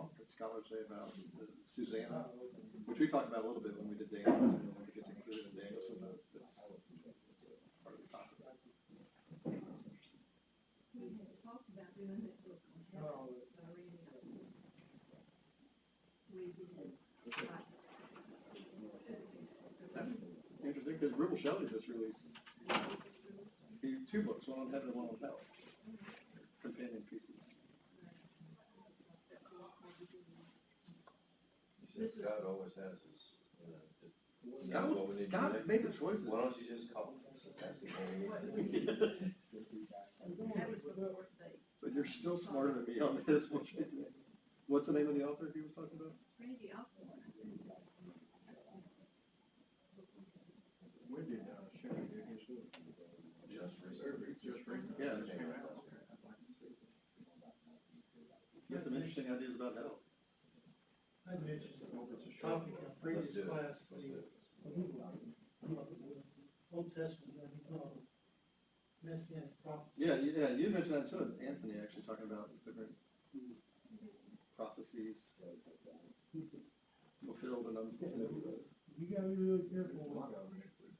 talk at Scholars Day about Susanna, which we talked about a little bit when we did Daniel, when it gets included in Danielson. It's part of the topic. We had talked about doing that book on health, but I read it. We did. Interesting, because Rubel Shelley just released two books, one on heaven and one on hell, companion pieces. You said Scott always has his, just. Scott made the choices. Why don't you just call him? Ask him what he needs. Yes. That was before they. So you're still smarter than me on this. What's the name of the author he was talking about? Randy Alcorn, I think. We did, Sherry did his book. Yeah. He has some interesting ideas about hell. I mentioned the topic in a previous class, the Old Testament, when he called messianic prophecy. Yeah, you mentioned that too, Anthony, actually talking about different prophecies fulfilled and unfulfilled. You gotta be really careful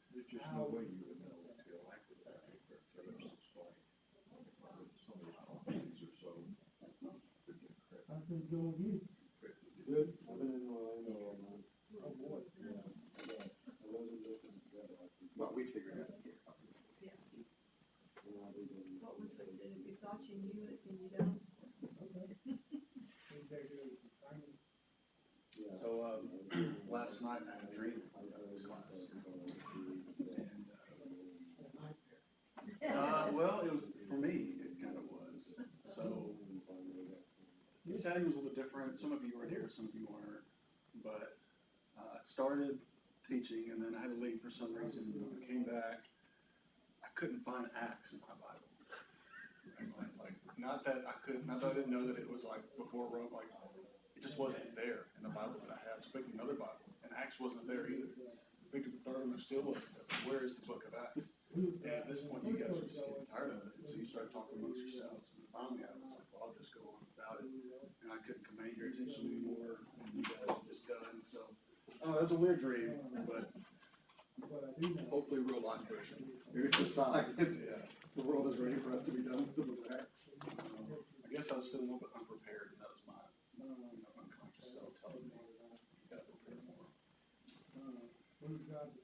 There's just no way you would know until after the fact, or tell us explain. Some of these prophecies are so. I think go with you. Good. I've been in Orlando all night. Oh, boy. Yeah. I wasn't looking together like we. Well, we figured it out here. Yeah. What was it, said, if you thought you knew it, then you don't. So, last night I had a dream about this class. Well, it was, for me, it kind of was. So, the setting was a little different. Some of you were here, some of you weren't. But, I started teaching and then I had to leave for some reason. When I came back, I couldn't find Acts in my Bible. Like, not that I didn't know that it was like before Rome, like, it just wasn't there in the Bible that I had. So I picked another Bible, and Acts wasn't there either. I picked up the third one, it still wasn't there. Where is the book of Acts? And at this point, you guys were just getting tired of it, and so you started talking amongst yourselves. And finally, I was like, well, I'll just go on without it. And I couldn't command your attention anymore, and you guys were just done. So, that was a weird dream, but hopefully real life version. Maybe it's a sign that Yeah. the world is ready for us to be done with the book of Acts. I guess I was still a little bit unprepared, and that was my unconscious self telling me, you gotta prepare more.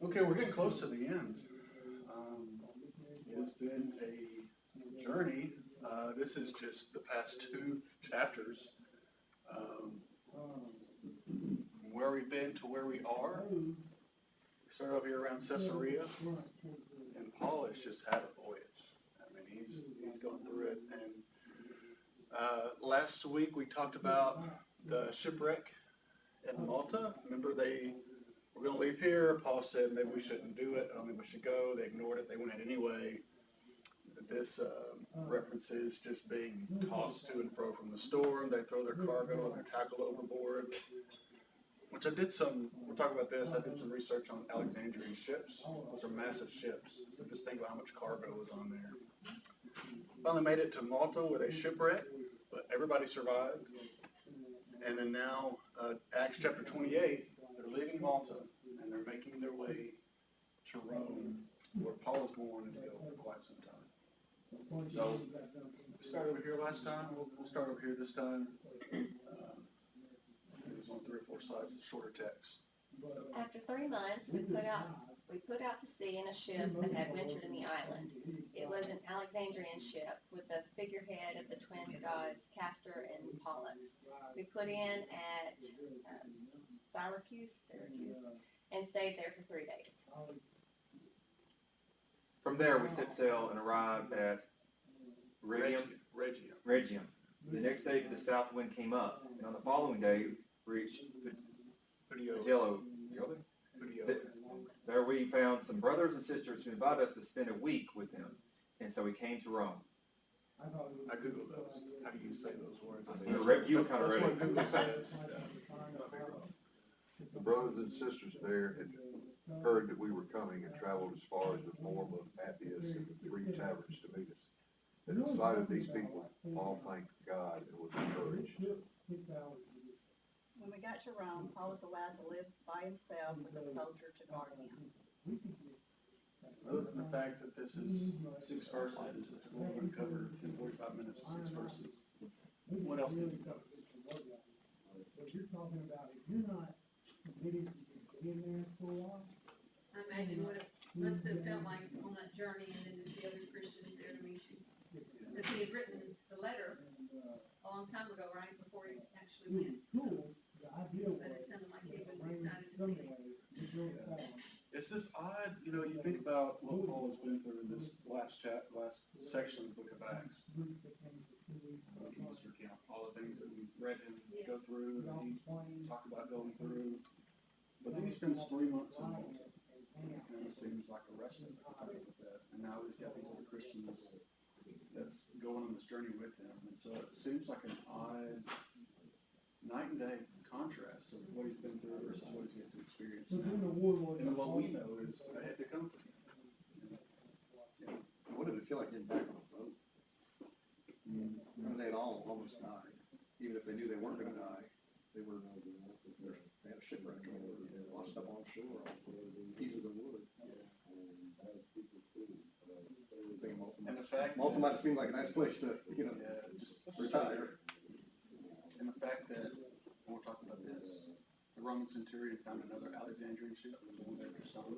Okay, we're getting close to the end. It's been a journey. This is just the past 2 chapters. Where we've been to where we are. We started over here around Caesarea, and Paul has just had a voyage. I mean, he's gone through it. And last week we talked about the shipwreck in Malta. Remember, they were going to leave here. Paul said maybe we shouldn't do it. I don't think we should go. They ignored it. They went ahead anyway. This references just being tossed to and fro from the storm. They throw their cargo and their tackle overboard. Which I did we'll talk about this, I did some research on Alexandrian ships. Those are massive ships. So just think about how much cargo was on there. Finally made it to Malta where they shipwrecked, but everybody survived. And then now, Acts chapter 28, they're leaving Malta and they're making their way to Rome, where Paul is going to go for quite some time. So, we started over here last time, we'll start over here this time. It was on 3 or 4 slides, shorter text. After 3 months, we put out to sea in a ship that had wintered in the island. It was an Alexandrian ship with the figurehead of the twin gods Castor and Pollux. We put in at Syracuse, and stayed there for 3 days. From there, we set sail and arrived at Rhegium. The next day, the south wind came up, and on the following day, reached Puteoli. There we found some brothers and sisters who invited us to spend a week with them, and so we came to Rome. I googled those. How do you say those words? You were kind of ready. That's what Google says. The brothers and sisters there had heard that we were coming and traveled as far as the Forum of Appius and the 3 taverns to meet us. At the sight of these people, all thanked God and was encouraged. to Rome, Paul was allowed to live by himself with a soldier to guard him. Other than the fact that this is 6 verses, it's only going to cover in 45 minutes with 6 verses. What else did you cover? What you're talking about, if you're not committed to be in there for a while. I imagine what it must have felt like on that journey and then to see other Christians there to meet you. Because he had written the letter a long time ago, right, before he actually went. Cool, the idea was. But it sounded like he was excited to see it. It's this odd, you know, you think about what Paul has been through in this last section of the book of Acts. He must recount all the things that we read him go through, and he's talked about going through. But then he spends 3 months in Malta, and it seems like a respite with that. And now he's got these other Christians that's going on this journey with him. And so it seems like an odd night and day contrast of what he's been through versus what he's yet to experience now. And what we know is ahead to come for him. And what did it feel like getting back on a boat? I mean, they'd all almost died. Even if they knew they weren't gonna die, they had a shipwreck, or they were washed up on shore, pieces of wood. And the fact Malta might have seemed like a nice place to, you know, just retire. and the fact that, when we're talking about this, the Roman centurion found another Alexandrian ship, the one that was on.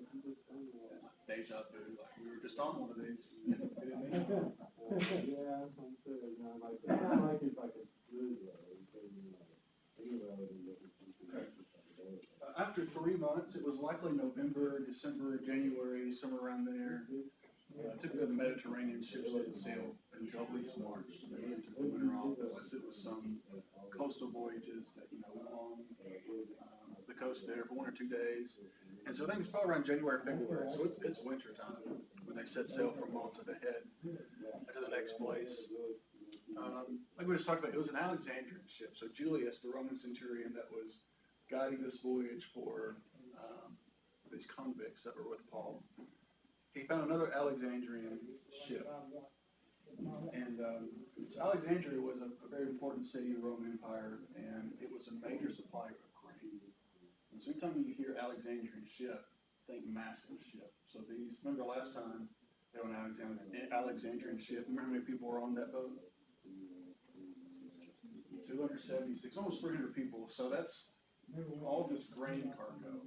Deja vu, like we were just on one of these. After 3 months, it was likely November, December, January, somewhere around there. Typically the Mediterranean ships didn't sail until at least March. They really took the winter off unless it was some coastal voyages that, you know, went along the coast there for 1 or 2 days. And so I think it's probably around January, February, so it's winter time when they set sail from Malta to head to the next place. Like we just talked about, it was an Alexandrian ship. So Julius, the Roman centurion that was guiding this voyage for these convicts that were with Paul, he found another Alexandrian ship. And Alexandria was a very important city in the Roman Empire, and it was a major supplier of grain. And so anytime you hear Alexandrian ship, think massive ship. So these, remember last time they were on Alexandrian ship, remember how many people were on that boat? 276, almost 300 people. So that's all this grain cargo.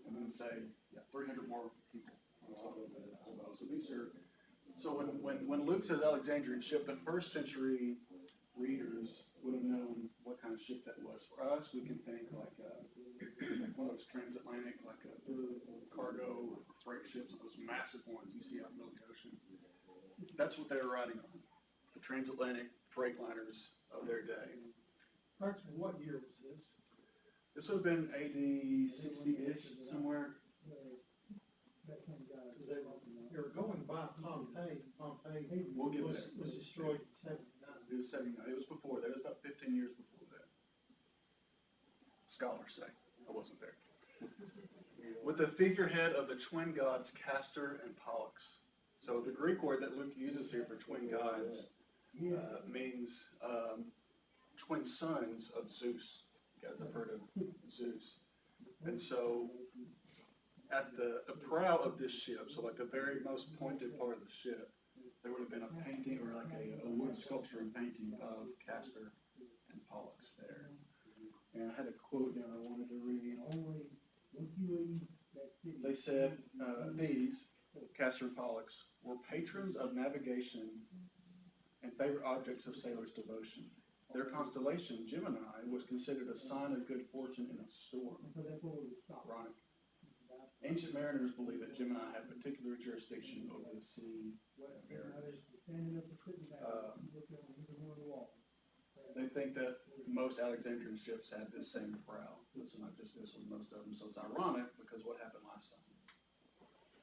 And then say, 300 more people on top of that as well. So these are, so when Luke says Alexandrian ship, the first century readers would have known what kind of ship that was. For us, we can think like one of those transatlantic, like a cargo freight ships, those massive ones you see out in the middle of the ocean. That's what they were riding on, the transatlantic freight liners of their day. Approximately what year was this? This would have been AD 60-ish, somewhere. They were going by Pompeii. Pompeii We'll get was there. destroyed in 79. It was 79. It was before that. It was about 15 years before that. Scholars say. I wasn't there. With the figurehead of the twin gods Castor and Pollux. So the Greek word that Luke uses here for twin gods means twin sons of Zeus. You guys have heard of Zeus. And so at the prow of this ship, so like the very most pointed part of the ship, there would have been a painting or like a wood sculpture and painting of Castor and Pollux there. And I had a quote down I wanted to read. They said these, Castor and Pollux, were patrons of navigation and favorite objects of sailors' devotion. Their constellation, Gemini, was considered a sign of good fortune in a storm. Ironic. Ancient mariners believed that Gemini had particular jurisdiction over the sea mariners. They think that most Alexandrian ships had this same prow. It's not just this one, most of them. So it's ironic because what happened last time?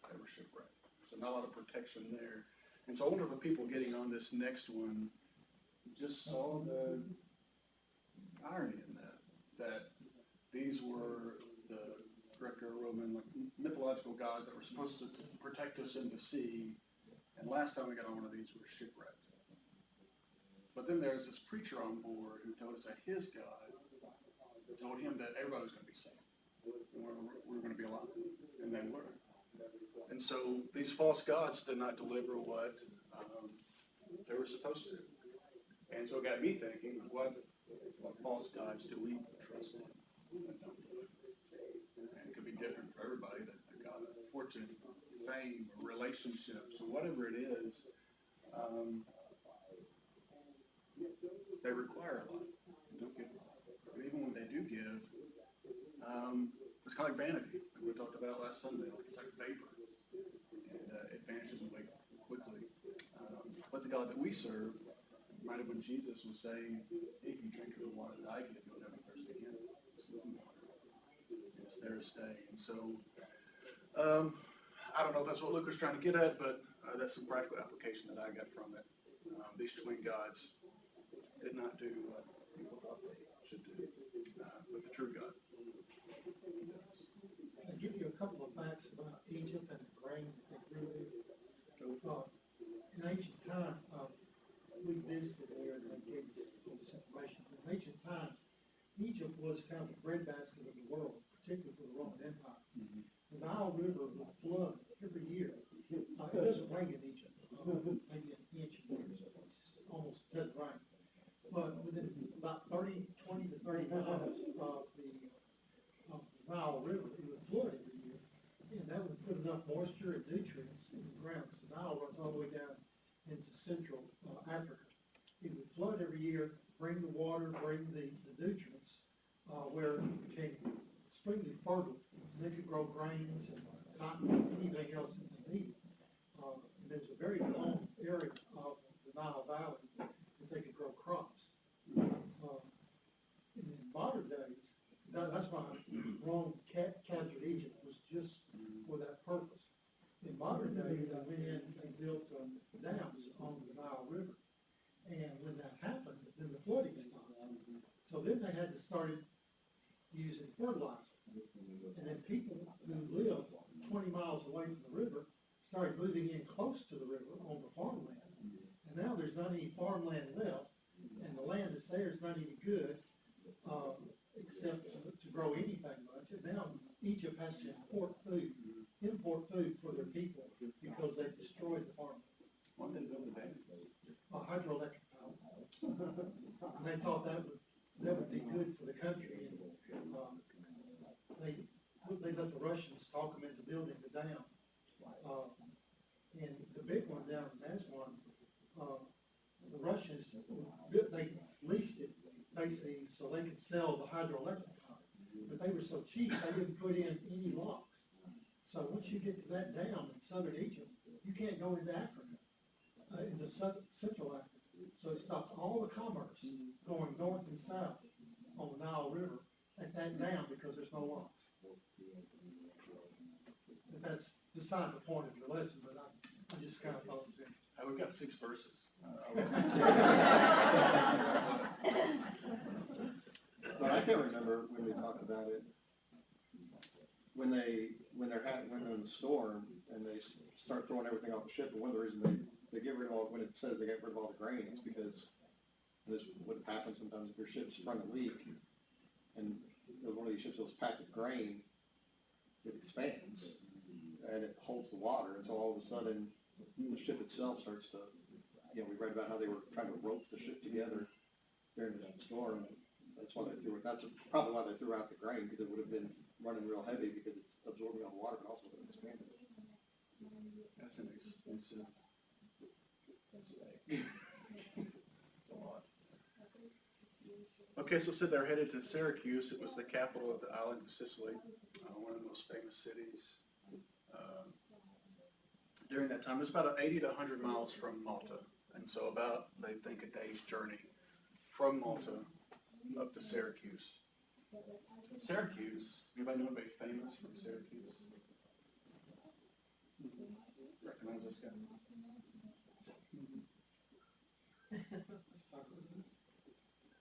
They were shipwrecked. So not a lot of protection there. And so I wonder if the people getting on this next one just saw the irony in that these were the Greco-Roman mythological gods that were supposed to protect us in the sea, and last time we got on one of these, we were shipwrecked. But then there's this preacher on board who told us that his God told him that everybody was gonna be saved. We're gonna be alive, and they were. And so these false gods did not deliver what they were supposed to. And so it got me thinking, what false gods do we trust in that don't deliver? And it could be different for everybody, that God of fortune, fame, or relationships, or whatever it is. They require a lot. They don't give a lot. But even when they do give, it's kind of like vanity, like we talked about last Sunday. It's like vapor, and it vanishes away quickly. But the God that we serve, reminded when Jesus was saying, "If you drink of the water that I give, you'll never thirst again. It's living water. And it's there to stay." And so, I don't know if that's what Luke was trying to get at, but that's some practical application that I got from it. These twin gods did not do what people thought they should do, but the true God. I'll give you a couple of facts about Egypt and the grain that they grew there. In ancient time, we visited there and they gave us all this information. In ancient times, Egypt was kind of the breadbasket of the world, particularly for the Roman Empire. The Nile River would flood every year. It doesn't rain in Egypt, maybe an inch a year, so it's almost doesn't rain. But within about 20 to 30 miles of the Nile River, it would flood every year. And that would put enough moisture and nutrients in the ground. So the Nile runs all the way down into central Africa. It would flood every year, bring the water, bring the nutrients, where it became extremely fertile. They could grow grains and cotton, anything else that they needed. And there's a very long area of the Nile Valley that they could grow crops. In modern days, that's why Rome captured Egypt, was just for that purpose. In modern days, they went in and built dams on the Nile River. And when that happened, then the flooding stopped. So then they had to start using fertilizer. And then people who lived 20 miles away from the river started moving in close to the river on the farmland. And now there's not any farmland left, and the land that's there is not any good, except to grow anything much. And now Egypt has to import food for their people because they destroyed the farmland. Why did they build the dam? Hydroelectric power. And they thought that would be good for the country. And, they let the Russians talk them into building the dam. And the big one down in Aswan, the Russians, they leased it basically so they could sell the hydroelectric power. But they were so cheap, they didn't put in any locks. So once you get to that dam in southern Egypt, you can't go into Africa, into central Africa. So it stopped all the commerce going north and south on the Nile River at that dam because there's no locks. But that's beside the point of your lesson, but I just kind of thought it was interesting. We've got 6 verses. But I can remember when we talked about it, when they're in the storm and they start throwing everything off the ship, and one of the reasons they get rid of all, when it says they get rid of all the grain, it's because this would happen sometimes if your ship's run a leak, and one of these ships that was packed with grain, it expands, and it holds the water, and so all of a sudden, the ship itself starts to, we read about how they were trying to rope the ship together during the storm. That's why they threw it. That's probably why they threw out the grain, because it would have been running real heavy because it's absorbing all the water, but also expanding. That's an expensive Okay, so it said they're headed to Syracuse. It was the capital of the island of Sicily, one of the most famous cities. During that time, it was about 80 to 100 miles from Malta, and so about, they think, a day's journey from Malta up to Syracuse. Syracuse, anybody know anybody famous from Syracuse? Recognize this guy?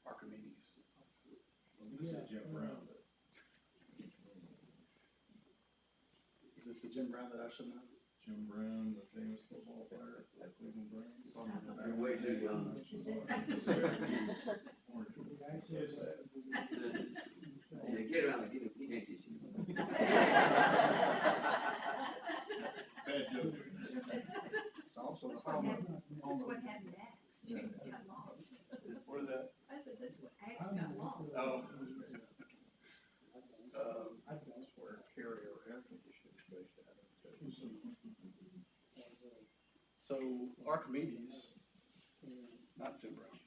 Archimedes. This is Jim Brown. Is this the Jim Brown that I should know? Jim Brown, the famous football player at Cleveland Browns. You're way too young. Oh. That's where carrier air conditioning is based out of. So Archimedes, not Jim Brown,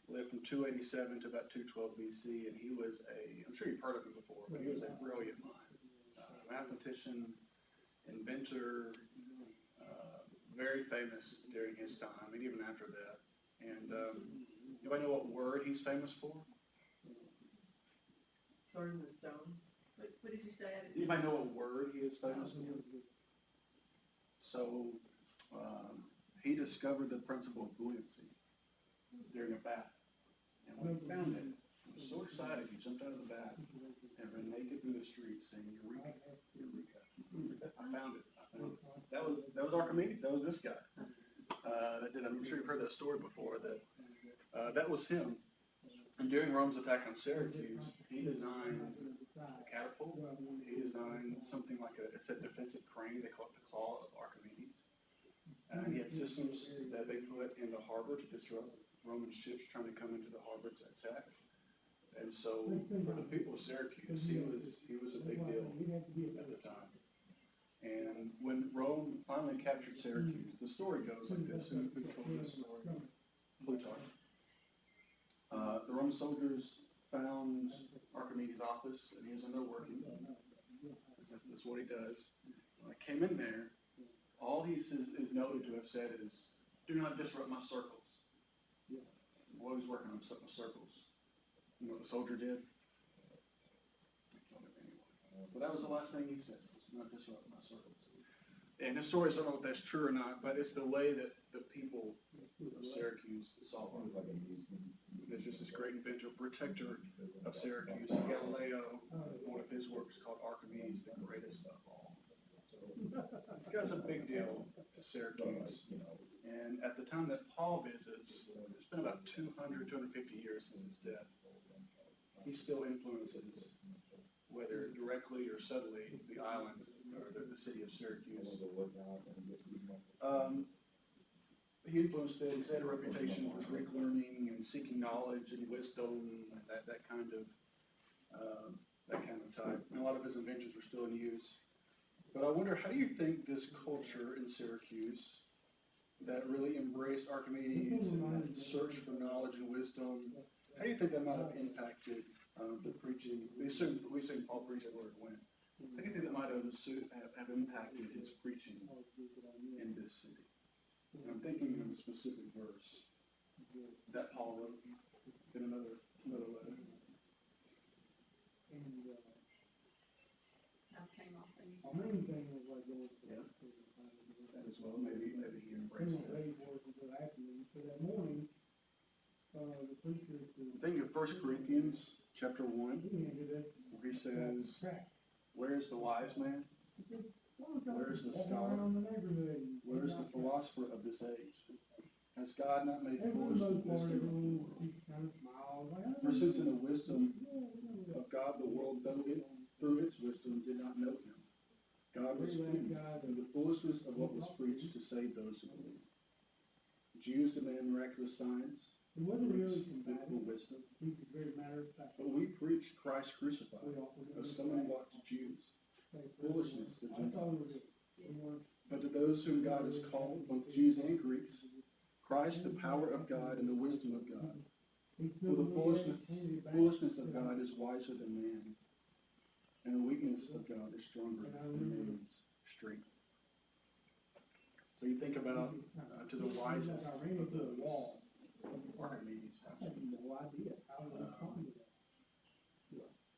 lived from 287 to about 212 BC, and he was I'm sure you've heard of him before, but he was a brilliant mind. Mathematician, inventor, very famous during his time, and even after that. And anybody know what word he's famous for? Sword in the stone. What did you say? Anybody know what word he is famous for? So, he discovered the principle of buoyancy during a bath. And when he found it, he was so excited, he jumped out of the bath and ran naked through the streets saying, Eureka, Eureka. I found it. That was Archimedes. That was this guy. I'm sure you've heard that story before, that was him. And during Rome's attack on Syracuse, he designed a catapult. He designed something like it's a defensive crane. They call it the Claw of Archimedes. He had systems that they put in the harbor to disrupt Roman ships trying to come into the harbor to attack. And so, for the people of Syracuse, he was a big deal at the time. And when Rome finally captured Syracuse, the story goes like this. Who told this story? Plutarch. The Roman soldiers found Archimedes' office, and he was in there working. That's what he does. When I came in there, all he is noted to have said is, "Do not disrupt my circles." While he was working on my circles, you know what the soldier did? He killed him anyway. But that was the last thing he said: "Do not disrupt my circles." And this story, I don't know if that's true or not, but it's the way that the people of Syracuse saw him. There's just this great inventor, protector of Syracuse, Galileo. One of his works called Archimedes, the greatest of all. This guy's a big deal to Syracuse. And at the time that Paul visits, it's been about 250 years since his death. He still influences, whether directly or subtly, the island or the city of Syracuse. He influenced it. He had a reputation for Greek learning and seeking knowledge and wisdom, and that kind of type. And a lot of his inventions are still in use. But I wonder, how do you think this culture in Syracuse that really embraced Archimedes and that search for knowledge and wisdom, how do you think that might have impacted the preaching? We assume Paul preached where it went. How do you think that might have impacted his preaching in this city? And I'm thinking of a specific verse that Paul wrote in another letter. That as well. Maybe he embraced that. Think of 1 Corinthians chapter 1, where he says, "Where's the wise man? Where's the scholar? Where's the philosopher of this age? Has God not made foolish the wisdom of the world? For since in the wisdom of God the world, through its wisdom, did not know him, God was pleased through the foolishness of what was preached to save those who believe. Jews demand miraculous signs, Greeks biblical wisdom. But we preach Christ crucified, a stumbling block to Jews, foolishness to Gentiles. But to those whom God has called, both Jews and Greeks, Christ the power of God and the wisdom of God. For the foolishness of God is wiser than man, and the weakness of God is stronger than man's strength." So you think about to the wisest of those, Archimedes.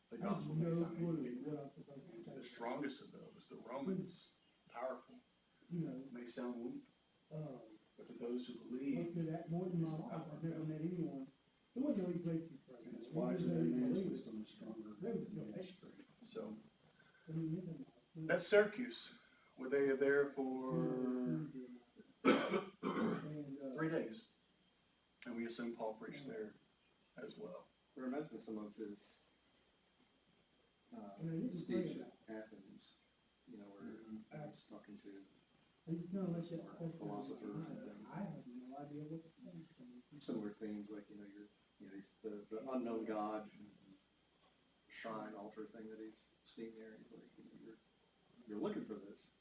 The gospel may sound weak, and to the strongest of those, the Romans, powerful, may sound weak. But to those who believe, it's power. And it's wiser than man's wisdom and stronger than man's strength. So that's Syracuse. Were they there for 3 days? And we assume Paul preached there as well. It reminds me of some of his speech at Athens, where he was talking to philosophers and things. Similar themes, like, it's the unknown God, shrine altar thing that he's seen there. He's like, you're looking for this.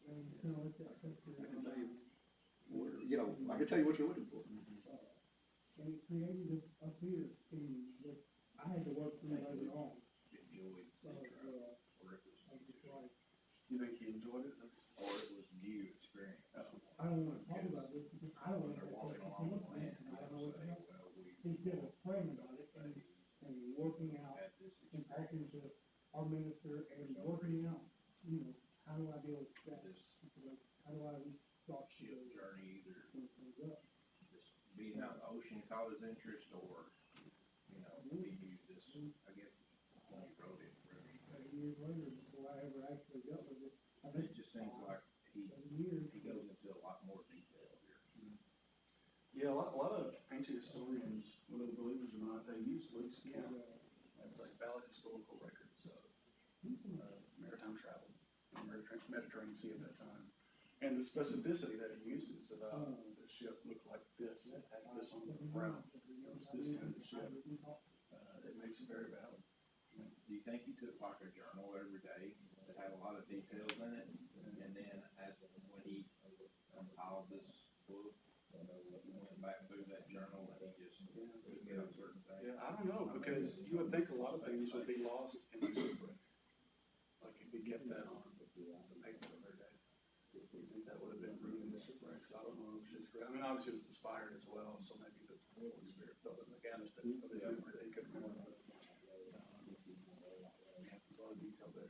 I can tell you where, I can tell you what you're looking for. And it created a fear in me that I had to work through later on. Enjoyed So, the travel, or it was, I was just like, You think he enjoyed it? or it was new experience. I don't wanna talk about this because I don't When want they're to walking come along up the with land, it, and I don't know what to say, help. well, we Instead of praying about it and working out had this and talking experience, to our minister and working out, how do I deal with that? this How do I start ship journey, either things up? just being out in the ocean caught his interest, or, he knew this, I guess, when he wrote it, really. 30 years later, before I ever actually dealt with it, I It think just seems like 7 years. he goes into a lot more detail here. Yeah, a lot of ancient historians, whether believers or not, they use Luke's account as like valid historical records of maritime travel in the Mediterranean Sea at that time. And the specificity that he uses about the ship looked like this, it had this on the prow, it was this kind of ship, it makes it very valid. Do you think he took like a journal every day that had a lot of details in it, and then when he compiled this book, he went back through that journal and he just took out certain things? Yeah, I don't know, because you would think a lot of things would be lost in the shipwreck. Like if he kept that on the paper every day. You think that would have been ruined in the shipwreck? So I don't know if it's great. I mean, obviously it was inspired as well, so maybe the Holy Spirit felt it in the canvas of his memory that he could remember. There's a lot of detail there.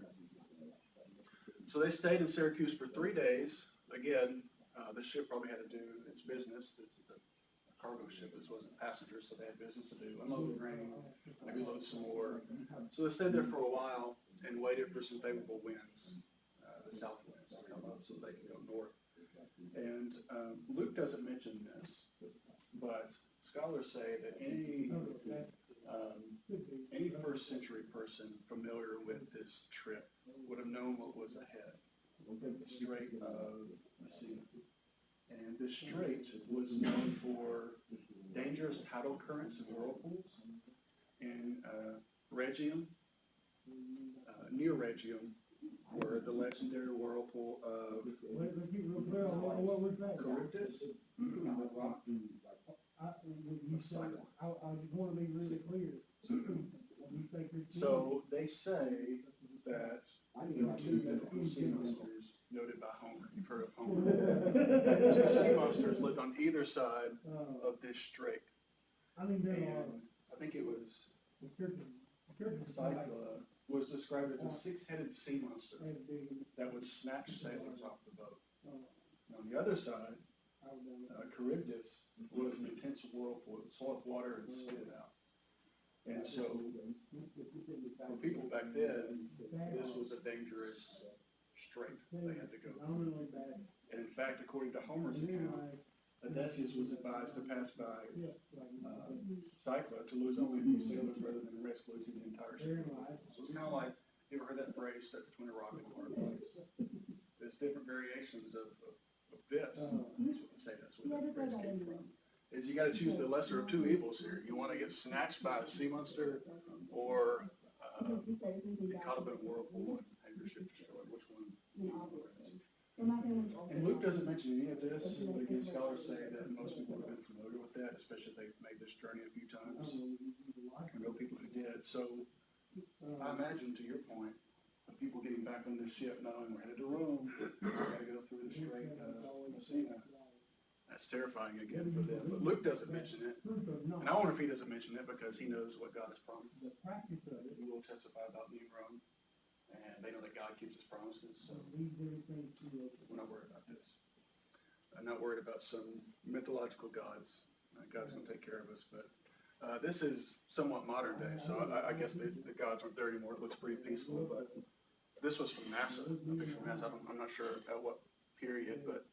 So they stayed in Syracuse for 3 days. Again, the ship probably had to do its business. This is a cargo ship. This wasn't passengers, so they had business to do. Unload the grain, maybe load some more. So they stayed there for a while and waited for some favorable winds, the south winds to come up so they could go north. And Luke doesn't mention this, but scholars say that any first century person familiar with this trip would have known what was ahead, the Strait of Messina. And this strait was known for dangerous tidal currents and whirlpools. In Rhegium, near Rhegium, were the legendary whirlpool of Let's get real clear on what was that? Charybdis. I just wanna be really clear. When you say Christianity, So they say that there were two mythical sea monsters noted by Homer. You've heard of Homer. Two sea monsters lived on either side of this strait. I mean, there are, And I think it was the church is like, Cycla was described as a six-headed sea monster had been, that would snatch sailors off the boat. uh, On the other side, I was, Charybdis was an intense whirlpool, it would swell up water and spit it out. And so, for people back then, this was a dangerous strait they had to go through. phenomenally bad. And in fact, according to Homer's account, Odysseus was advised to pass by Yeah, like, Cycla to lose only a few sailors rather than risk losing the entire very ship. light. So it's kind of like, you ever heard that phrase, stuck between a rock and a hard place? There's different variations of this. That's what they say, that's where that phrase came from. Is you gotta choose the lesser of two evils here. You wanna get snatched by a sea monster, or, get caught up in a whirlpool and have your ship destroyed. Which one? And Luke doesn't mention any of this, but again, scholars say that most people have been familiar with that, especially if they've made this journey a few times. I know people who did. So I imagine, to your point, of people getting back on this ship, knowing we're headed to Rome, we gotta go through the Strait of Messina. That's terrifying again for them. But Luke doesn't mention it. And I wonder if he doesn't mention it because he knows what God has promised. The practice of it He will testify about New Rome, and they know that God keeps his promises, so leads everything to we're not worried about this. I'm not worried about some mythological gods. God's gonna take care of us, but this is somewhat modern day, so I guess the gods aren't there anymore. It looks pretty peaceful, but this was from NASA, a picture from NASA. I'm not sure at what period, but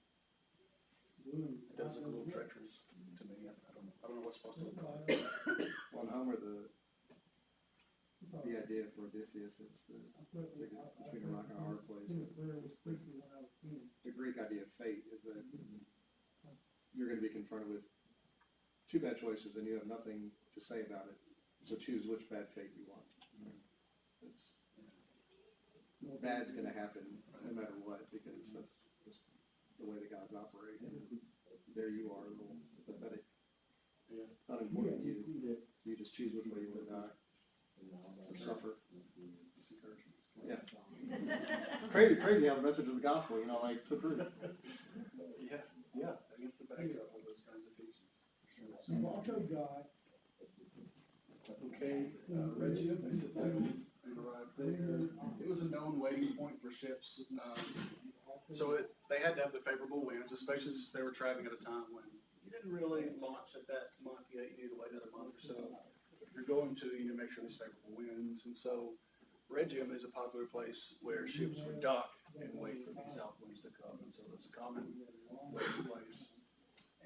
it does look a little treacherous to me. I don't know what's supposed to look like. Well, in Homer, the idea for Odysseus is between a rock and a hard place. The Greek idea of fate is that you're gonna be confronted with two bad choices and you have nothing to say about it. So choose which bad fate you want. it's, bad's gonna happen no matter what, because that's just the way the gods operate. And there you are, a little pathetic, unimportant you. So you just choose which way you wanna die, or suffer. Just encouragement. Yeah. Crazy how the message of the gospel, like, took root. Yeah, against the backdrop of those kinds of teachings. You've also got, Okay, Regia, they set sail and arrived there. It was a known waiting point for ships. So they had to have the favorable winds, especially since they were traveling at a time when you didn't really launch at that month yet. You need to wait another month or so. If you're going to, you need to make sure there's favorable winds. And so Regium is a popular place where ships would dock and wait for these south winds to come. And so it was a common waiting place.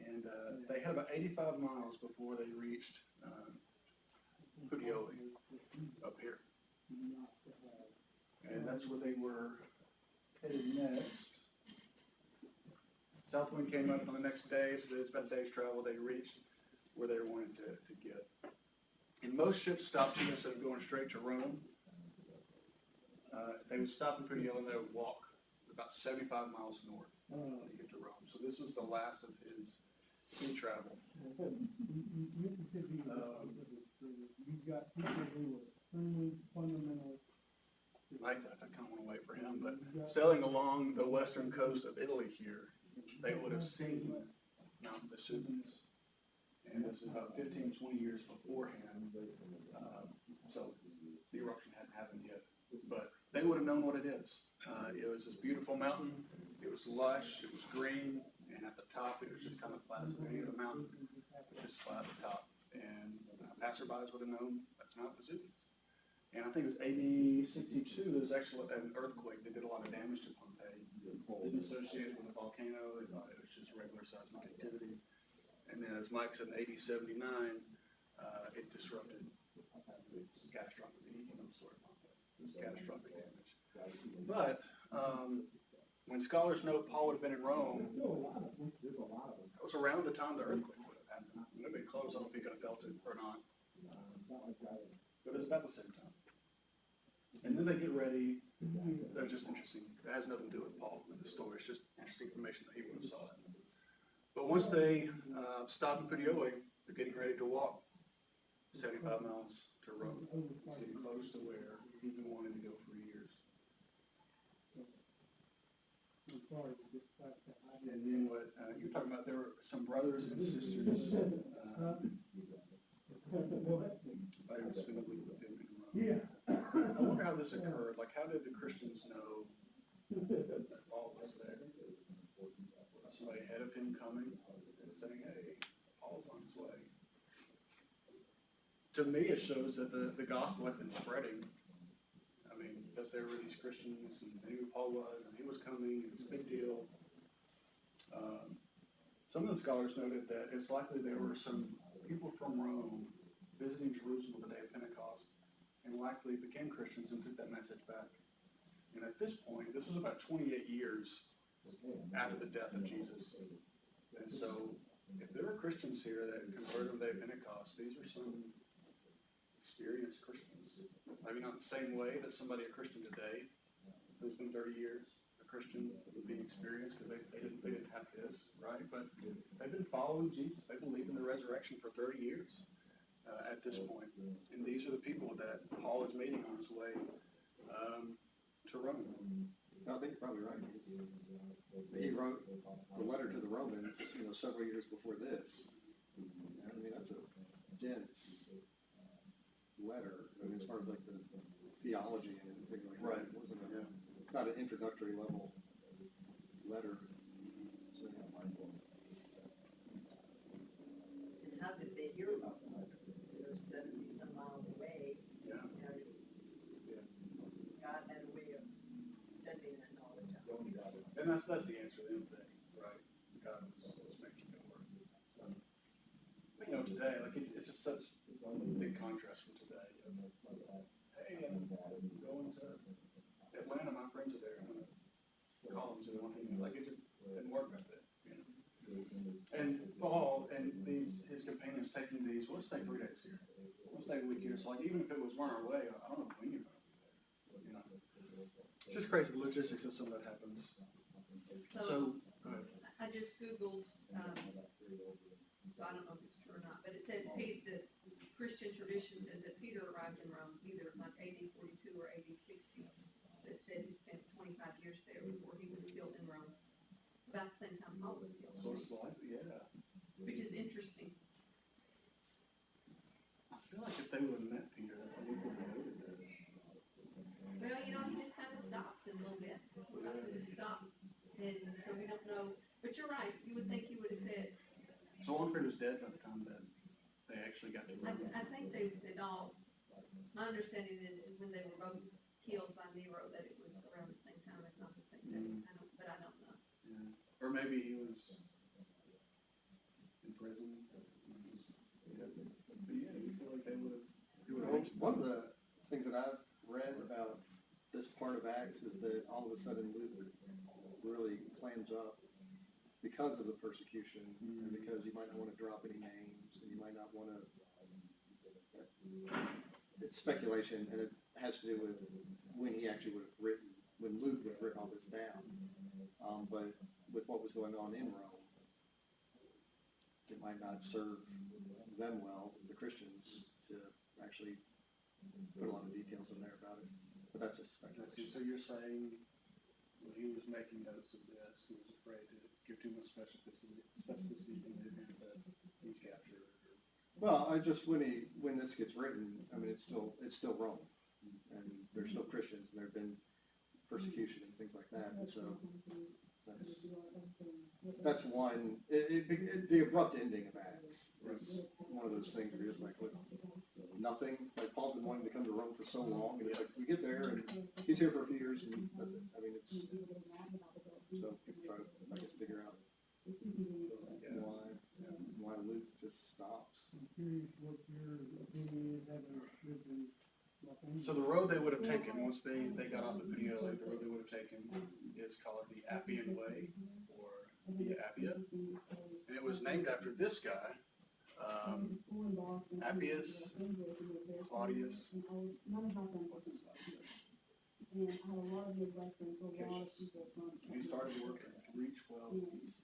And they had about 85 miles before they reached Puteoli up here. And that's where they were headed next. South wind came up on the next day, so it's about a day's travel. They reached where they wanted to get. And most ships stopped here instead of going straight to Rome. They would stop in Puteoli and they would walk about 75 miles north to get to Rome. So this was the last of his sea travel. you've got people who are fundamental. I kind of want to wait for him, but sailing along the western coast of Italy here, they would have seen Mount Vesuvius. And this is about 15, 20 years beforehand. So the eruption hadn't happened yet, but they would have known what it is. It was this beautiful mountain. It was lush. It was green. And at the top, it was just kind of flat as any other mountain. It was just flat at the top. And passerbys would have known that's Mount Vesuvius. And I think it was AD 62, there was actually an earthquake that did a lot of damage to Pompeii. Didn't associate it with a volcano, they thought it was just regular seismic activity. And then as Mike said, in AD 79, it disrupted catastrophic, catastrophic damage. But when scholars note Paul would have been in Rome, that was around the time the earthquake would have happened. It would have been close, I don't know if he could have felt it or not. But it was about the same time. And then they get ready. They're just interesting. It has nothing to do with Paul in the story. It's just interesting information that he would have saw it. But once they stop in Puteoli, they're getting ready to walk 75 miles to Rome. It's getting close to where he's been wanting to go for years. And then what you're talking about, there were some brothers and sisters. I was spending a week with them in Rome. Yeah. I wonder how this occurred. Like, how did the Christians know that Paul was there? Somebody ahead of him coming and saying, hey, Paul's on his way. To me, it shows that the gospel had been spreading. I mean, that there were these Christians, and they knew who Paul was, and he was coming, and it was a big deal. Some of the scholars noted that it's likely there were some people from Rome visiting Jerusalem the day of Pentecost, and likely became Christians and took that message back. And at this point, this was about 28 years after the death of Jesus. And so, if there were Christians here that converted on the day of Pentecost, these are some experienced Christians. Maybe not the same way that somebody a Christian today, who's been 30 years a Christian, would be experienced, because they didn't have this, right? But they've been following Jesus. They believe in the resurrection for 30 years. At this point. And these are the people that Paul is meeting on his way to Rome. I think you're probably right. He wrote the letter to the Romans, several years before this. I mean, that's a dense letter. I mean, as far as like the theology and things like that. It wasn't it's not an introductory level letter. So, And how did they hear about that? They're 70-some miles away. Yeah. God had a way of sending that knowledge out. And that's the answer to anything, right? God was making it work. But today, like it's just such a big contrast from today. Hey, I'm going to Atlanta, my friends are there. I'm gonna call them to one thing. Like it just didn't work like that. And Paul and his companions taking these, let's stay 3 days here. Let's stay a week here. So like even if it was on our way, I don't know when you're going to be there. It's just crazy, the logistics of some of that happens. So, go ahead. I just Googled, so I don't know if it's true or not, but it said the Christian tradition says that Peter arrived in Rome either like AD 42 or AD 60. It said he spent 25 years there before he was killed in Rome, about the same time Paul was killed, So it's like, yeah. which is interesting. I feel like if they would have met Peter, they would have noted that. Well, you know, he just kind of stops in a little bit, just stops, and so we don't know, but you're right, you would think he would have said, So Onfred was dead by the time that they actually got to Rome. I think they'd all, my understanding is when they were both killed by Nero, that it was around the same time, if not the same day, but I don't know. Yeah. Or maybe he was in prison. Yeah. But yeah, you feel like they would have. Well, one of the things that I've read about this part of Acts is that all of a sudden Luke really clams up because of the persecution, and because you might not want to drop any names, and you might not want to, it's speculation, and it has to do with when he actually would have written, when Luke would have written all this down. But with what was going on in Rome, it might not serve them well, the Christians, to actually put a lot of details in there about it. But that's just speculation. So you're saying when he was making notes of this, he was afraid to give too much specificity in the event that he's captured? Well, when this gets written, I mean, it's still Rome, and there's still Christians, and there've been persecution and things like that, and so that's one. The abrupt ending of Acts is one of those things where you're just like, look, nothing. Like Paul's been wanting to come to Rome for so long, and it's like we get there, and he's here for a few years, and that's it. I mean, it's so people try to, I guess, figure out why Luke just stops. So the road they would have taken, once they got off the Puteoli, the road they would have taken is called the Appian Way, or Via Appia. And it was named after this guy, Appius Claudius, what's his last name? Cassius. He started work in 312 BC.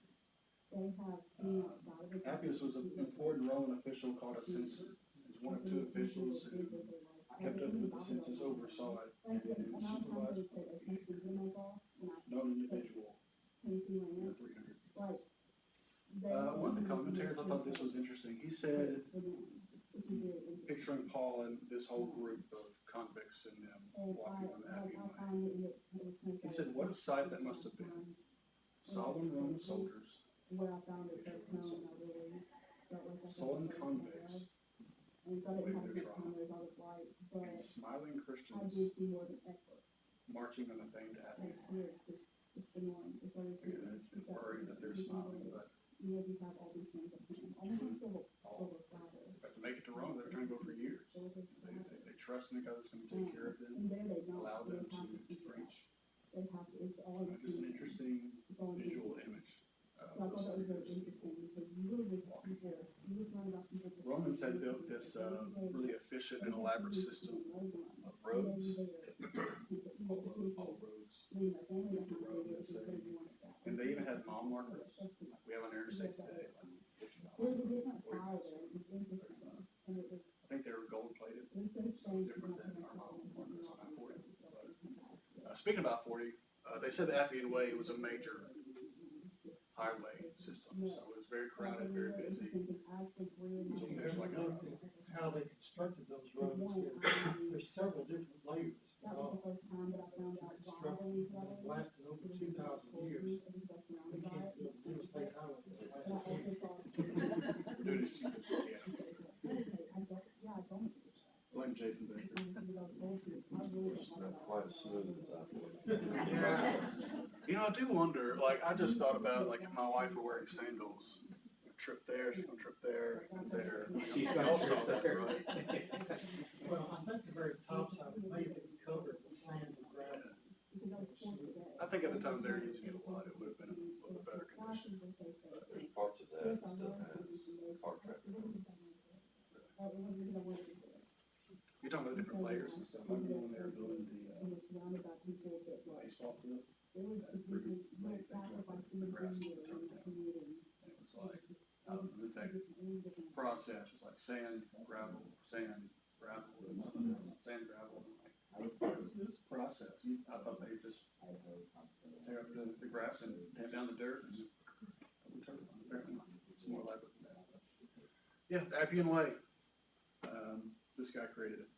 Appius was an important Roman official called a censor. He was one of two officials who kept up with the census, oversaw it, and supervised no individual in the 300. One of the commentators, I thought this was interesting. He said, picturing Paul and this whole group of convicts and them walking on the Appian Way, he said, what a sight that must have been. Solemn Roman soldiers, sullen convicts, waiting their trial, and smiling Christians marching on the fame to Appian Way. Again, it's inferring that they're smiling, but to make it to Rome, they're trying to go for years. They trust in the God that's going to take care of them, allow them to preach. Just an interesting visual image. Romans had built this really efficient and elaborate system of roads. All roads lead to Rome, they say. And they even had mile markers. We have an interstate today. I think they were gold plated, so different than our mile markers on I-40. Speaking about 40, they said the Appian Way was a major highway system, so it was very crowded, very busy. So there's like How they constructed those roads, there's several different layers. Lasted over 2,000 years. We can't build an interstate highway that lasted years. we're doing it cheap as we can. Blame Jason Baker. Not quite as smooth as I thought. You know, I do wonder, like, I just thought about, like, if my wife were wearing sandals, trip there, she's gonna trip there, and there. She's I gonna also trip thought, there. right? Well, I think the very top side of it may have been covered with sand and gravel. I think at the time they were using it a lot, it would have been a little bit better condition. There's parts of that that still has car traffic. You're talking about different layers and stuff. I remember when they were building the, baseball field. They took the grass and turned it down. And it was like, the process was like sand, gravel, sand, gravel, and something else, sand, gravel. And I'm like, what is this process? I thought they just tear up the grass and tamp down the dirt and turn it. Apparently not. It's more elaborate than that. Yeah, the Appian Way. This guy created it.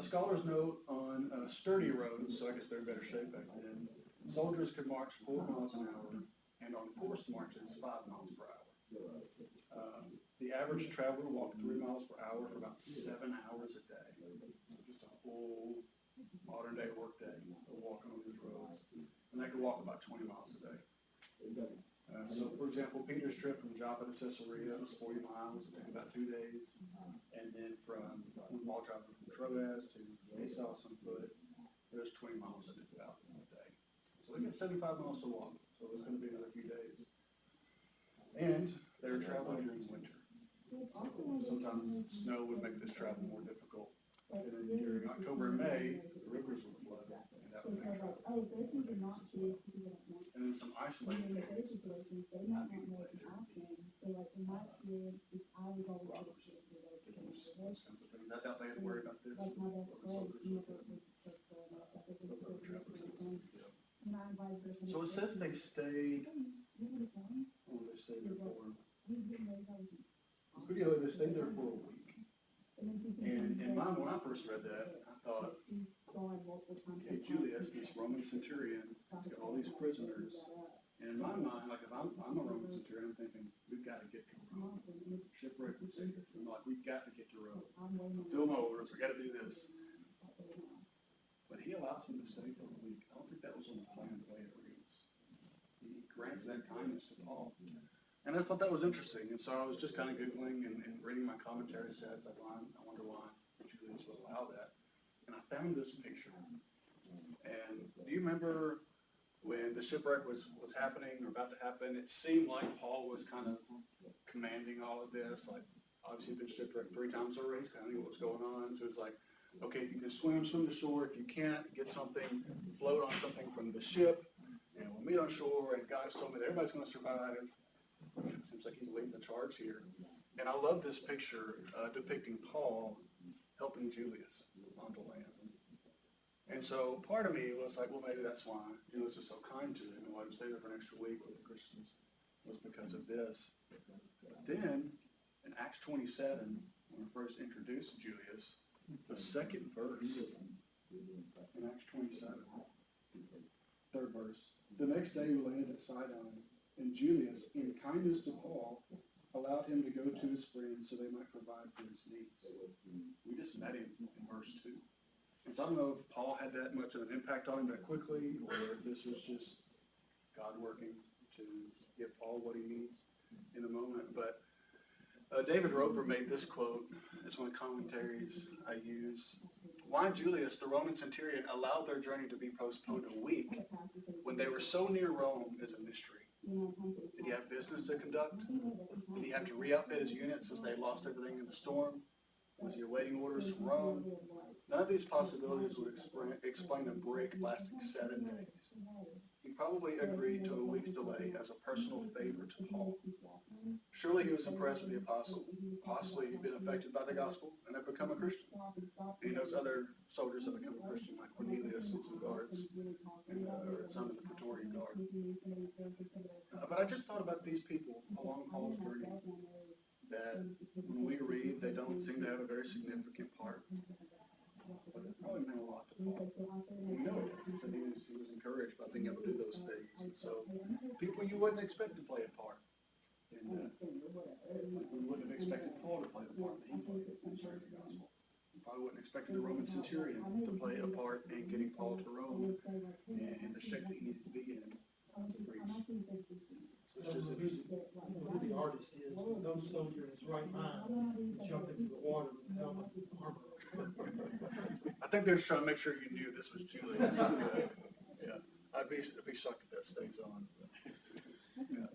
Scholars note on sturdy roads, so I guess they're in better shape back then, soldiers could march 4 miles an hour, and on forced marches, 5 miles per hour. The average traveler walked 3 miles per hour for about 7 hours a day. Just a whole modern day work day of walking on these roads. And they could walk about 20 miles a day. So, for example, Peter's trip from Joppa to Caesarea was 40 miles, it took about 2 days. And then from while driving from Troas to Assos on foot, there's 20 miles in it about a day. So they got 75 miles to walk, so it's going to be another few days. And they were traveling during winter. Sometimes snow would make this travel more difficult. And then during October and May, the rivers would flood, and that would make travel more difficult. And then some isolated areas. I doubt they had to worry about this. So it says they stayed, oh, they stayed there for, this video, they stayed there for a week. And in mind, when I first read that, I thought, okay, Julius, this Roman centurion, he's got all these prisoners. And in my mind, like if I'm a Roman centurion, I'm thinking, we've got to get to Rome. Shipwreck was dangerous. I'm like, we've got to get to Rome. Fill my orders, we got to do this. But he allows them to stay for a week. I don't think that was on the plan the way it reads. He grants that kindness to Paul. And I thought that was interesting. And so I was just kind of Googling and reading my commentary sets. I wonder why Julius would allow that. And I found this picture. And do you remember when the shipwreck was happening or about to happen? It seemed like Paul was kind of commanding all of this. Like, obviously he'd been shipwrecked 3 times already. He's kind of knew what was going on. So it's like, okay, if you can swim to shore. If you can't, get something, float on something from the ship. And we'll meet on shore. And God has told me that everybody's going to survive. It seems like he's leading the charge here. And I love this picture depicting Paul helping Julius on the land. And so part of me was like, well, maybe that's why Julius was so kind to him and let him stay there for an extra week with the Christians, was because of this. Then, in Acts 27, when we first introduced Julius, the second verse in Acts 27, third verse, the next day we landed at Sidon, and Julius, in kindness to Paul, allowed him to go to his friends so they might provide for his needs. We just met him in verse 2. And so I don't know if Paul had that much of an impact on him that quickly, or if this was just God working to give Paul what he needs in the moment. But David Roper made this quote. It's one of the commentaries I use. Why Julius, the Roman centurion, allowed their journey to be postponed a week when they were so near Rome is a mystery. Did he have business to conduct? Did he have to re-outfit his units as they lost everything in the storm? Was he awaiting orders from Rome? None of these possibilities would explain a break lasting 7 days. He probably agreed to a week's delay as a personal favor to Paul. Surely he was impressed with the apostle. Possibly he'd been affected by the gospel and had become a Christian. He knows other soldiers have become a Christian, like Cornelius and some guards, or some of the Praetorian Guard. But I just thought about these people along Paul's journey that when we read, they don't seem to have a very significant part. But it probably meant a lot to Paul. We know it, that he was encouraged by being able to do those things. And so, people you wouldn't expect to play a part in that. Like we wouldn't have expected Paul to play the part that he played in sharing the gospel. We probably wouldn't have expected the Roman centurion to play a part in getting Paul to Rome and the shape that he needed to be in to preach. So it's just interesting. Who the artist is, no soldier in his right mind jump into the water with a helmet and armor. I think they're just trying to make sure you knew this was Julius. Yeah, I'd be shocked if that stays on. Yeah.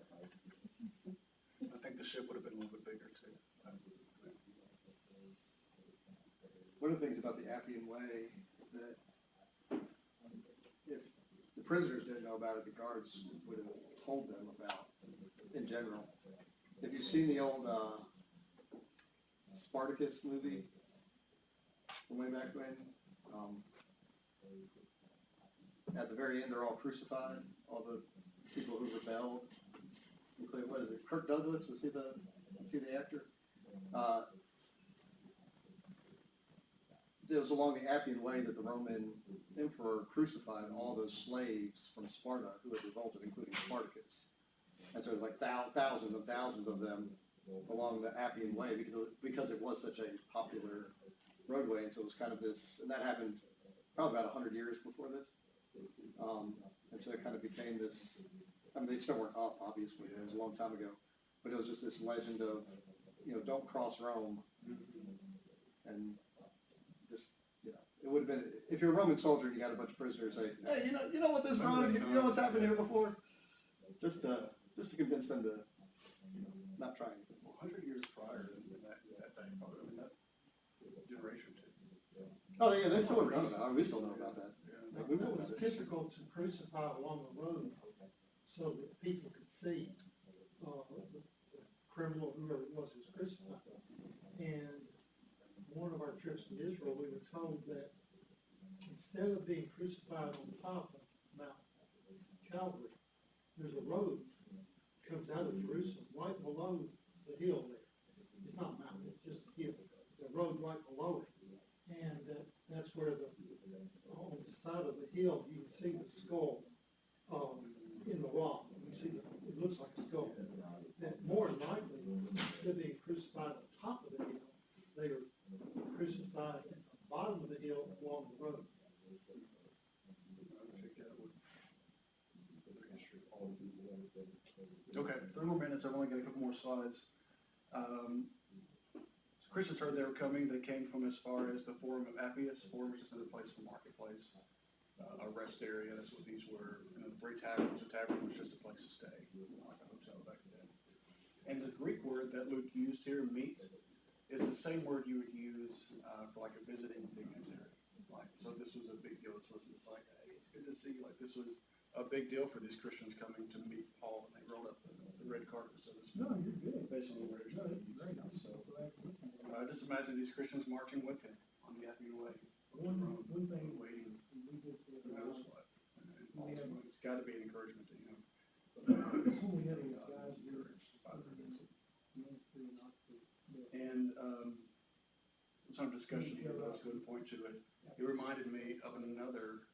I think the ship would have been a little bit bigger too. one of the things about the Appian Way that if the prisoners didn't know about it, the guards would have told them about in general. If you've seen the old Spartacus movie from way back when, at the very end they're all crucified, all the people who rebelled, including, what is it, Kirk Douglas, was he the actor? It was along the Appian Way that the Roman emperor crucified all those slaves from Sparta who had revolted, including Spartacus. And so like thousands and thousands of them along the Appian Way because it was such a popular roadway. And so it was kind of this, and that happened probably about 100 years before this. And so it kind of became this, I mean, they still weren't up, obviously, it was a long time ago, but it was just this legend of, don't cross Rome. And just, it would have been, if you're a Roman soldier and you got a bunch of prisoners, say, hey, you know what this road, you know what's happened here before? Just to convince them to not try anything. 100 years prior to that time, probably, I mean, that generation too. Oh, yeah, they still would have known about it. We still know about that. Yeah. We It know was about it. typical to crucify along the road so that people could see the criminal, whoever it was crucified. And one of our trips to Israel, we were told that instead of being crucified on top of Mount Calvary, there's a road that comes out of Jerusalem right below the hill there. It's not a mountain, it's just a hill. The road right below it. And that's where on the side of the hill, you can see the skull in the rock. You see, it looks like a skull. That more than likely, instead of being crucified on top of the hill, they were crucified at the bottom of the hill along the road. Okay, 3 more minutes. I've only got a couple more slides. So Christians heard they were coming. They came from as far as the Forum of Appius. Forum is just another place, the marketplace, a rest area. That's what these were. The Three Taverns. A tavern was just a place to stay, like a hotel back then. And the Greek word that Luke used here, meet, is the same word you would use for like a visiting dignitary. Like, so this was a big deal. It's like, hey, it's good to see you. Like, this was a big deal for these Christians coming to meet Paul, and they rolled up the red carpet, so to speak. No, you're good. Basically, where it's No, it's great. so just imagine these Christians marching with him on the Appian Way, One thing waiting, we did for who knows what. And Paul's Yeah. going, it's got to be an encouragement to him. when we had those guys here, ministry, not to, And some discussion here, but I was going to point to it. It reminded me of another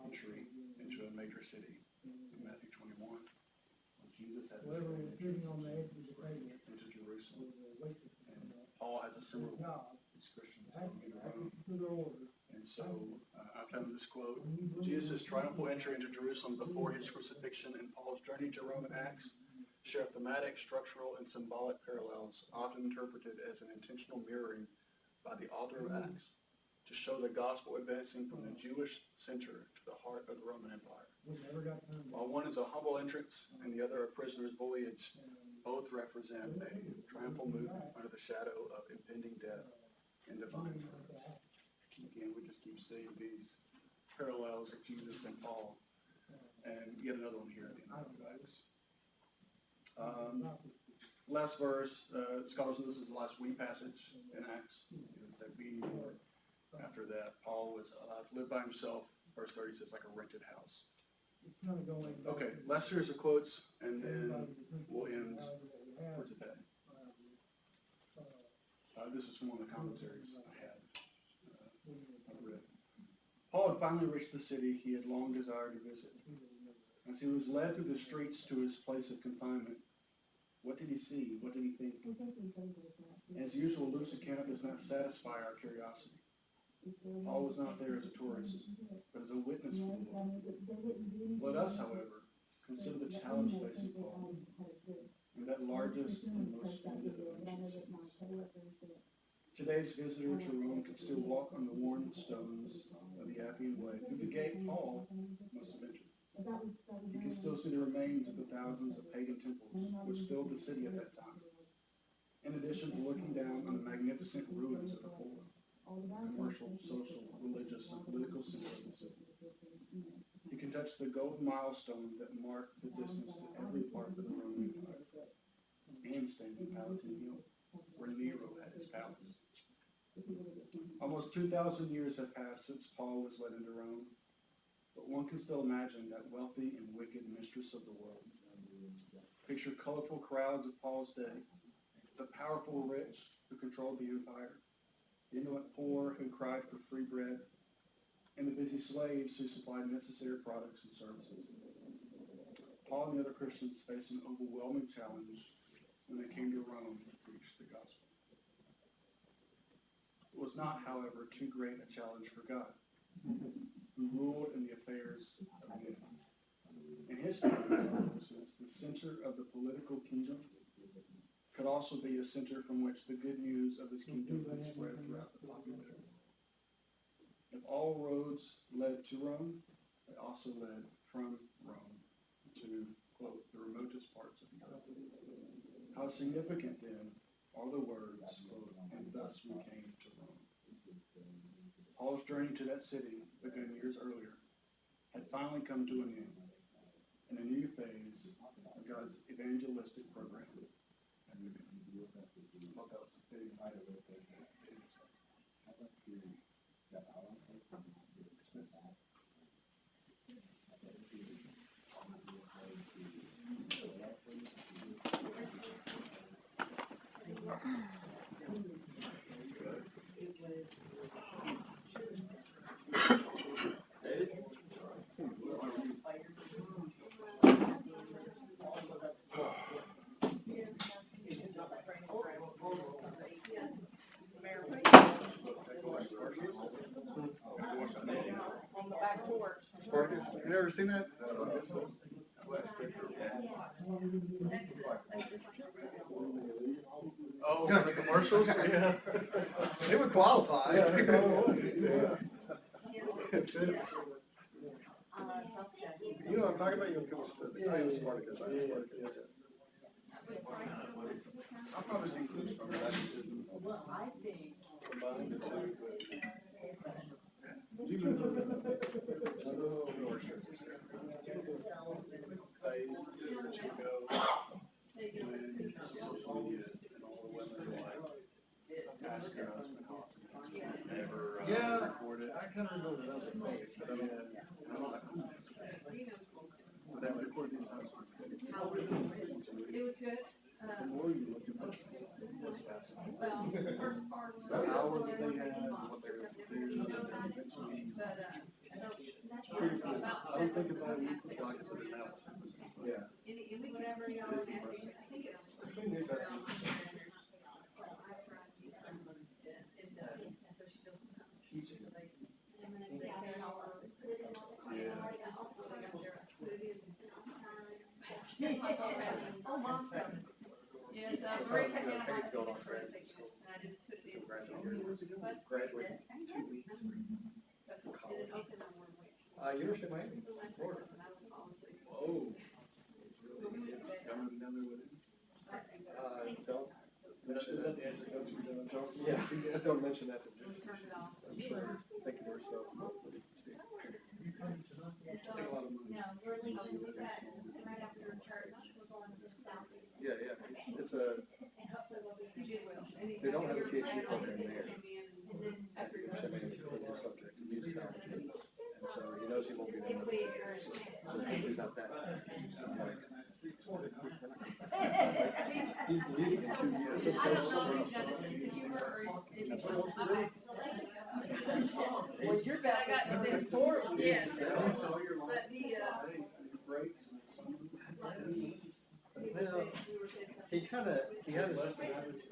entry into a major city in Matthew 21. When Jesus had whoever was this getting on the edge of the table into Jerusalem. was waiting And Paul has a similar one. God. These Christians coming into Rome. To the order. And so I found this quote. Jesus' triumphal entry into Jerusalem before his crucifixion and Paul's journey to Rome in Acts share thematic, structural, and symbolic parallels, often interpreted as an intentional mirroring by the author of Acts to show the gospel advancing from the Jewish center to the heart of the Roman Empire. We never got time. While one is a humble entrance and the other a prisoner's voyage, both represent a triumphal movement under the shadow of impending death and divine purpose. Again, we just keep seeing these parallels of Jesus and Paul. And yet another one here at the end of Acts. Last verse, scholars, this is the last we passage in Acts. It's that being after that, Paul was allowed to live by himself. Verse 30 says like a rented house. It's kind of going. Okay, last series of quotes, and then we'll end for today. This is from one of the commentaries I had read. Paul had finally reached the city he had long desired to visit. As he was led through the streets to his place of confinement, what did he see? What did he think? As usual, Luke's account does not satisfy our curiosity. Paul was not there as a tourist, but as a witness for the Lord. Let us, however, consider the challenge facing Paul, and that largest and most splendid of injustices. Today's visitor to Rome could still walk on the worn stones of the Appian Way. Through the gate Paul must have entered. You can still see the remains of the thousands of pagan temples which filled the city at that time, in addition to looking down on the magnificent ruins of the Forum. commercial, social, religious, and political systems. He can touch the gold milestones that mark the distance to every part of the Roman Empire, and stand in Palatine Hill, where Nero had his palace. Almost 2,000 years have passed since Paul was led into Rome, but one can still imagine that wealthy and wicked mistress of the world. Picture colorful crowds of Paul's day, the powerful rich who controlled the empire, the indolent poor who cried for free bread, and the busy slaves who supplied necessary products and services. Paul and the other Christians faced an overwhelming challenge when they came to Rome to preach the gospel. It was not, however, too great a challenge for God, who ruled in the affairs of men. In his purposes, the center of the political kingdom could also be a center from which the good news of his kingdom could spread throughout the population. If all roads led to Rome, they also led from Rome to, quote, the remotest parts of the earth. How significant, then, are the words, quote, and thus we came to Rome. Paul's journey to that city, begun years earlier, had finally come to an end, and a new phase of God's evangelistic program had begun. I thought that was a fitting item. On the back porch. Spartacus, you never seen that? Oh, the commercials? Yeah. It would qualify. Yeah. You know what I'm talking about? You'll come to the time Spartacus. I know Spartacus. I'll probably see clips from it. I just didn't Well, I think. combine the two. Do you remember? Phase years ago, when social media and all the women were like, ask your husband how to never record it. I kind of remember that was a phase, but I mean, I'm like, but that record these husbands. It was good. The more you look at this, it's fascinating. Well, the first part was. The hour that they had, what they were doing, and then eventually. But, I don't think about it equally like it's an hour. yeah. any whatever y'all are having, I think it's. Teaching. Oh, mom's coming. Yes, Marie came down. And I just put it in. Graduated 2 weeks. Did it open on 1 week? University of Miami, Florida. Whoa. Coming down there with him? Don't. Is that the answer comes from John? Yeah, don't mention that to It was Jessica. turned it off. I'm sure, thinking to herself. Take a lot of money. No, we're leaving, we got, right after church, we're going to South. Yeah, yeah, it's a, And hopefully we'll be. You did well. Any- They don't have a your PhD plan program came there. in after your- University of Miami is subject to music applications. And so he knows he won't be there. If we are. So he thinks he's not that. So I'm like, He's leaving in 2 years. I don't know if he's got a sense of humor or if he's just, okay. Well, you're back I got at the- 34. Yes. He saw your life. But he, Break. Well, he kind of, he has Less a, than average